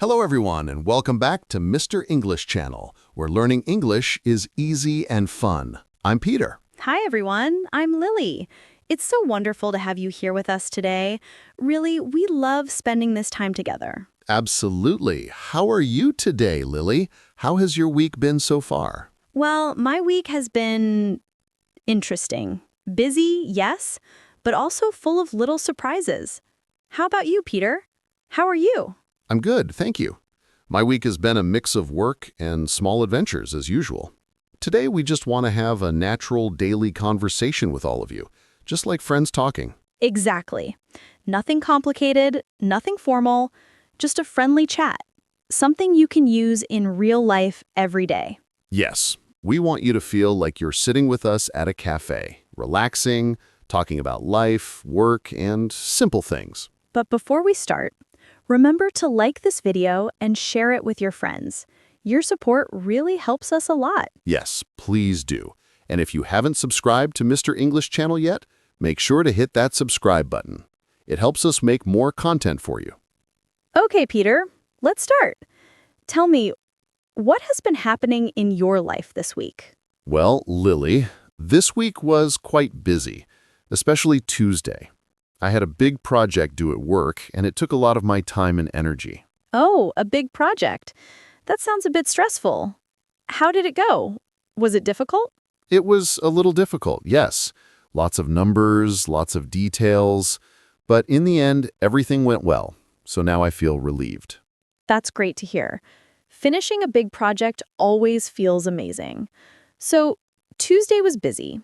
Hello everyone and welcome back to Mr. English Channel, where learning English is easy and fun. I'm Peter. Hi, everyone. I'm Lily. It's so wonderful to have you here with us today. Really, we love spending this time together. Absolutely. How are you today, Lily? How has your week been so far? Well, my week has been interesting. Busy, yes, but also full of little surprises. How about you, Peter? How are you? I'm good, thank you. My week has been a mix of work and small adventures as usual. Today we just want to have a natural daily conversation with all of you, just like friends talking. Exactly. Nothing complicated, nothing formal, just a friendly chat. Something you can use in real life every day. Yes, we want you to feel like you're sitting with us at a cafe, relaxing, talking about life, work, and simple things. But before we start, remember to like this video and share it with your friends. Your support really helps us a lot. Yes, please do. And if you haven't subscribed to Mr. English Channel yet, make sure to hit that subscribe button. It helps us make more content for you. Okay, Peter, let's start. Tell me, what has been happening in your life this week? Well, Lily, this week was quite busy, especially Tuesday. I had a big project due at work, and it took a lot of my time and energy. Oh, a big project. That sounds a bit stressful. How did it go? Was it difficult? It was a little difficult, yes. Lots of numbers, lots of details. But in the end, everything went well, so now I feel relieved. That's great to hear. Finishing a big project always feels amazing. So, Tuesday was busy.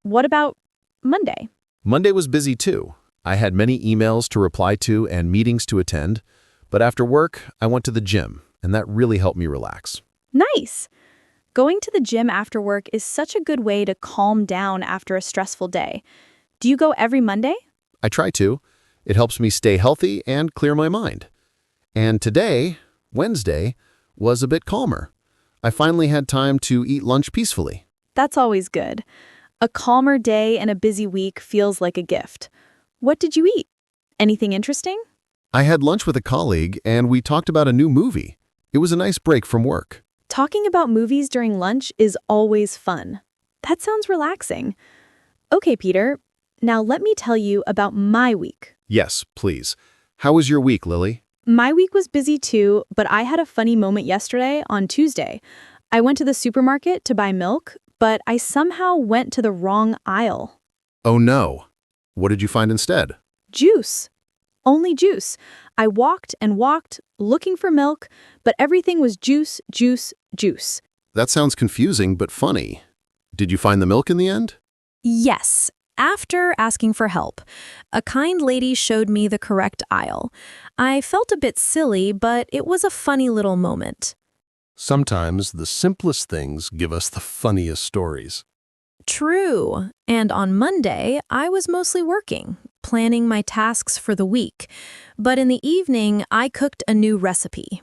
What about Monday? Monday was busy too. I had many emails to reply to and meetings to attend. But after work, I went to the gym, and that really helped me relax. Nice! Going to the gym after work is such a good way to calm down after a stressful day. Do you go every Monday? I try to. It helps me stay healthy and clear my mind. And today, Wednesday, was a bit calmer. I finally had time to eat lunch peacefully. That's always good. A calmer day and a busy week feels like a gift. What did you eat? Anything interesting? I had lunch with a colleague, and we talked about a new movie. It was a nice break from work. Talking about movies during lunch is always fun. That sounds relaxing. Okay, Peter, now let me tell you about my week. Yes, please. How was your week, Lily? My week was busy too, but I had a funny moment yesterday on Tuesday. I went to the supermarket to buy milk, but I somehow went to the wrong aisle. Oh no. What did you find instead? Juice. Only juice. I walked and walked, looking for milk, but everything was juice, juice, juice. That sounds confusing, but funny. Did you find the milk in the end? Yes. After asking for help, a kind lady showed me the correct aisle. I felt a bit silly, but it was a funny little moment. Sometimes the simplest things give us the funniest stories. True. And on Monday, I was mostly working, planning my tasks for the week. But in the evening, I cooked a new recipe.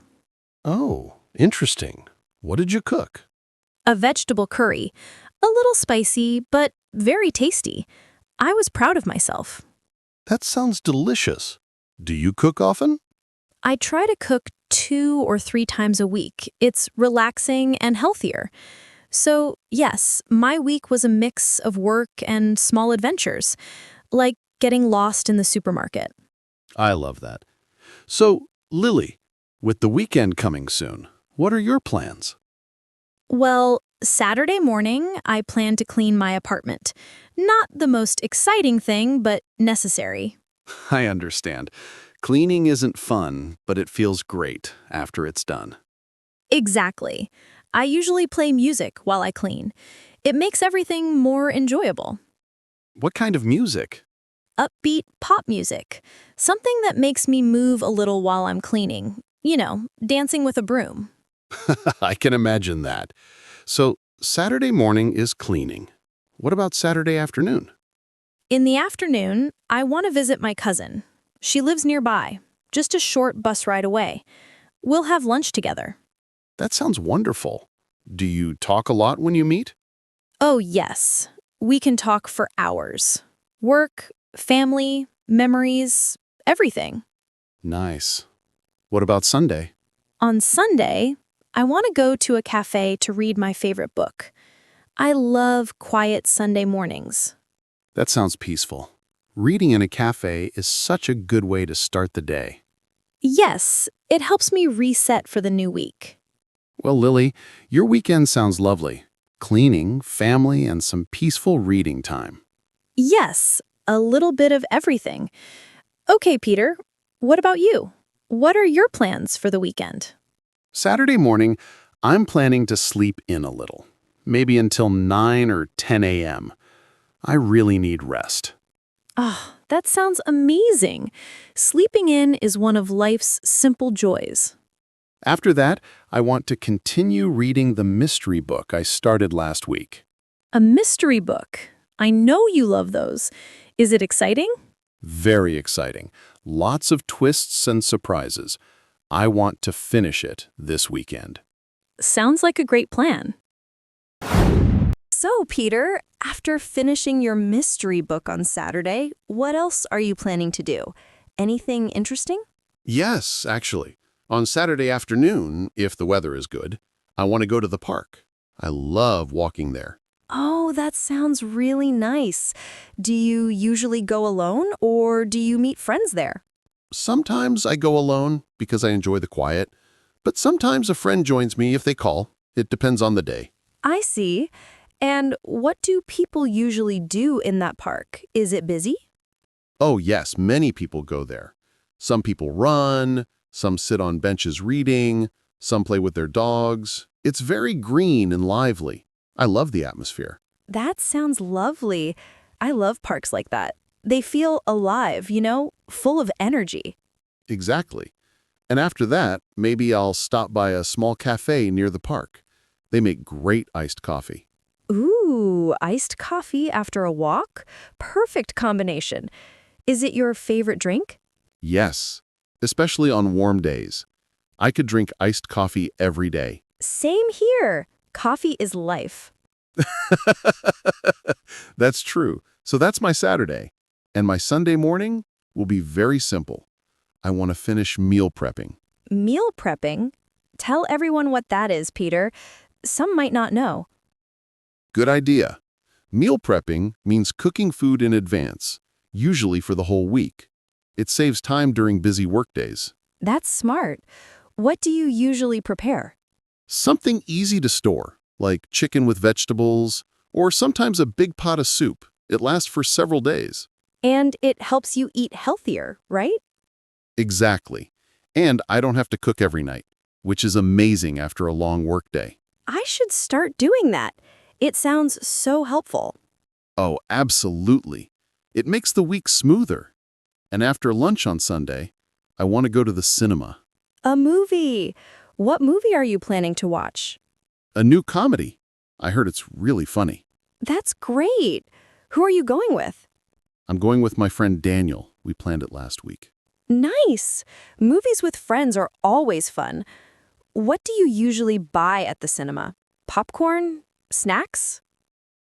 Oh, interesting. What did you cook? A vegetable curry. A little spicy, but very tasty. I was proud of myself. That sounds delicious. Do you cook often? I try to cook 2 or 3 times a week. It's relaxing and healthier. So, yes, my week was a mix of work and small adventures, like getting lost in the supermarket. I love that. So, Lily, with the weekend coming soon, what are your plans? Well, Saturday morning, I plan to clean my apartment. Not the most exciting thing, but necessary. I understand. Cleaning isn't fun, but it feels great after it's done. Exactly. I usually play music while I clean. It makes everything more enjoyable. What kind of music? Upbeat pop music. Something that makes me move a little while I'm cleaning. You know, dancing with a broom. I can imagine that. So, Saturday morning is cleaning. What about Saturday afternoon? In the afternoon, I want to visit my cousin. She lives nearby, just a short bus ride away. We'll have lunch together. That sounds wonderful. Do you talk a lot when you meet? Oh, yes. We can talk for hours. Work, family, memories, everything. Nice. What about Sunday? On Sunday, I want to go to a cafe to read my favorite book. I love quiet Sunday mornings. That sounds peaceful. Reading in a cafe is such a good way to start the day. Yes, it helps me reset for the new week. Well, Lily, your weekend sounds lovely. Cleaning, family, and some peaceful reading time. Yes, a little bit of everything. Okay, Peter, what about you? What are your plans for the weekend? Saturday morning, I'm planning to sleep in a little. Maybe until 9 or 10 a.m. I really need rest. Oh, that sounds amazing. Sleeping in is one of life's simple joys. After that, I want to continue reading the mystery book I started last week. A mystery book. I know you love those. Is it exciting? Very exciting. Lots of twists and surprises. I want to finish it this weekend. Sounds like a great plan. So, Peter, after finishing your mystery book on Saturday, what else are you planning to do? Anything interesting? Yes, actually. On Saturday afternoon, if the weather is good, I want to go to the park. I love walking there. Oh, that sounds really nice. Do you usually go alone or do you meet friends there? Sometimes I go alone because I enjoy the quiet, but sometimes a friend joins me if they call. It depends on the day. I see. And what do people usually do in that park? Is it busy? Oh yes, many people go there. Some people run, some sit on benches reading, some play with their dogs. It's very green and lively. I love the atmosphere. That sounds lovely. I love parks like that. They feel alive, full of energy. Exactly. And after that, maybe I'll stop by a small cafe near the park. They make great iced coffee. Ooh, iced coffee after a walk? Perfect combination. Is it your favorite drink? Yes, especially on warm days. I could drink iced coffee every day. Same here. Coffee is life. That's true. So that's my Saturday. And my Sunday morning will be very simple. I want to finish meal prepping. Meal prepping? Tell everyone what that is, Peter. Some might not know. Good idea. Meal prepping means cooking food in advance, usually for the whole week. It saves time during busy workdays. That's smart. What do you usually prepare? Something easy to store, like chicken with vegetables, or sometimes a big pot of soup. It lasts for several days. And it helps you eat healthier, right? Exactly. And I don't have to cook every night, which is amazing after a long workday. I should start doing that. It sounds so helpful. Oh, absolutely. It makes the week smoother. And after lunch on Sunday, I want to go to the cinema. A movie. What movie are you planning to watch? A new comedy. I heard it's really funny. That's great. Who are you going with? I'm going with my friend Daniel. We planned it last week. Nice. Movies with friends are always fun. What do you usually buy at the cinema? Popcorn? Snacks?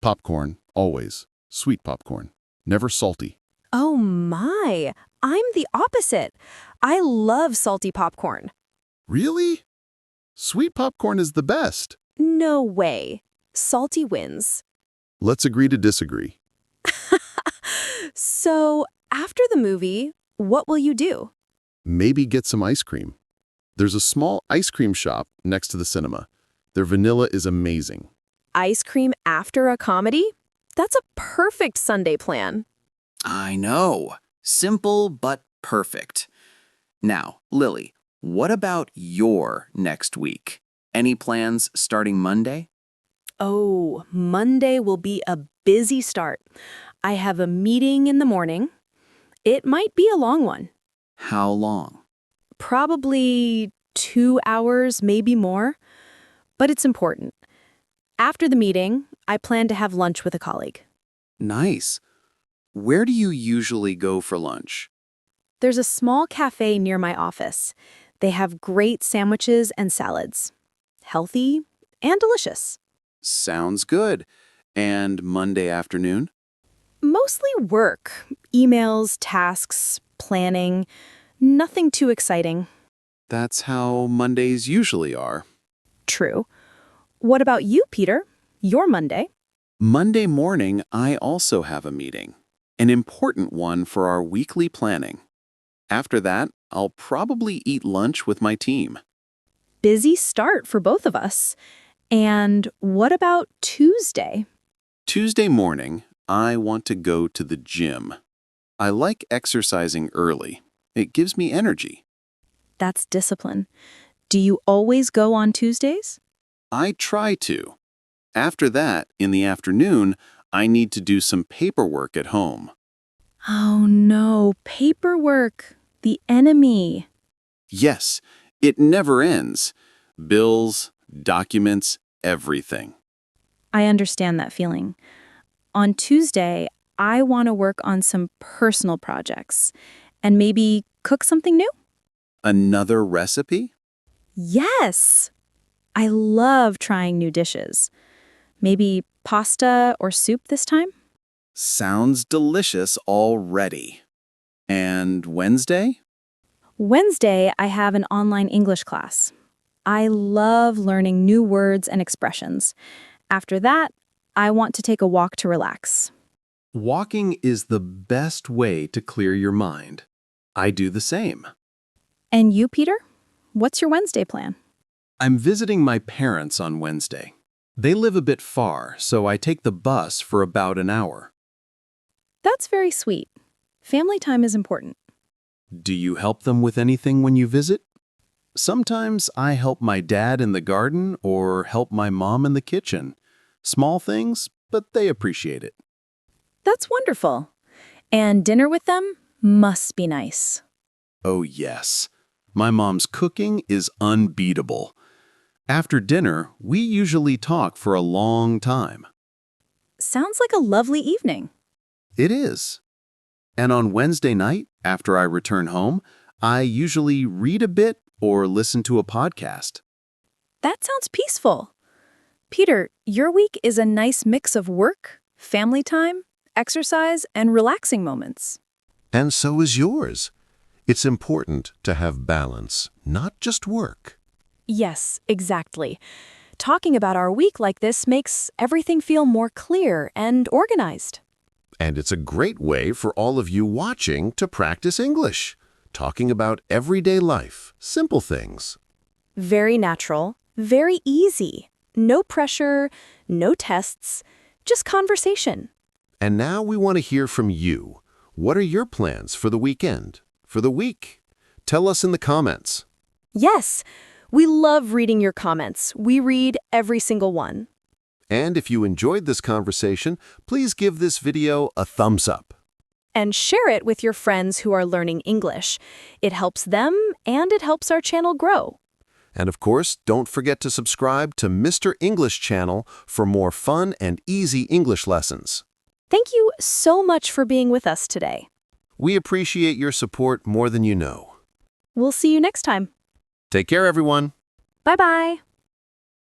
Popcorn, always. Sweet popcorn. Never salty. Oh my, I'm the opposite. I love salty popcorn. Really? Sweet popcorn is the best. No way. Salty wins. Let's agree to disagree. So, after the movie, what will you do? Maybe get some ice cream. There's a small ice cream shop next to the cinema. Their vanilla is amazing. Ice cream after a comedy? That's a perfect Sunday plan. I know. Simple but perfect. Now, Lily, what about your next week? Any plans starting Monday? Oh, Monday will be a busy start. I have a meeting in the morning. It might be a long one. How long? Probably 2 hours, maybe more. But it's important. After the meeting, I plan to have lunch with a colleague. Nice. Where do you usually go for lunch? There's a small cafe near my office. They have great sandwiches and salads. Healthy and delicious. Sounds good. And Monday afternoon? Mostly work. Emails, tasks, planning. Nothing too exciting. That's how Mondays usually are. True. What about you, Peter? Your Monday? Monday morning, I also have a meeting, an important one for our weekly planning. After that, I'll probably eat lunch with my team. Busy start for both of us. And what about Tuesday? Tuesday morning, I want to go to the gym. I like exercising early. It gives me energy. That's discipline. Do you always go on Tuesdays? I try to. After that, in the afternoon, I need to do some paperwork at home. Oh no, paperwork. The enemy. Yes, it never ends. Bills, documents, everything. I understand that feeling. On Tuesday, I want to work on some personal projects and maybe cook something new. Another recipe? Yes! I love trying new dishes. Maybe pasta or soup this time? Sounds delicious already. And Wednesday? Wednesday, I have an online English class. I love learning new words and expressions. After that, I want to take a walk to relax. Walking is the best way to clear your mind. I do the same. And you, Peter? What's your Wednesday plan? I'm visiting my parents on Wednesday. They live a bit far, so I take the bus for about an hour. That's very sweet. Family time is important. Do you help them with anything when you visit? Sometimes I help my dad in the garden or help my mom in the kitchen. Small things, but they appreciate it. That's wonderful. And dinner with them must be nice. Oh yes, my mom's cooking is unbeatable. After dinner, we usually talk for a long time. Sounds like a lovely evening. It is. And on Wednesday night, after I return home, I usually read a bit or listen to a podcast. That sounds peaceful. Peter, your week is a nice mix of work, family time, exercise, and relaxing moments. And so is yours. It's important to have balance, not just work. Yes, exactly. Talking about our week like this makes everything feel more clear and organized. And it's a great way for all of you watching to practice English, talking about everyday life, simple things. Very natural, very easy. No pressure, no tests, just conversation. And now we want to hear from you. What are your plans for the weekend, for the week? Tell us in the comments. Yes, we love reading your comments. We read every single one. And if you enjoyed this conversation, please give this video a thumbs up. And share it with your friends who are learning English. It helps them and it helps our channel grow. And of course, don't forget to subscribe to Mr. English channel for more fun and easy English lessons. Thank you so much for being with us today. We appreciate your support more than you know. We'll see you next time. Take care, everyone. Bye-bye.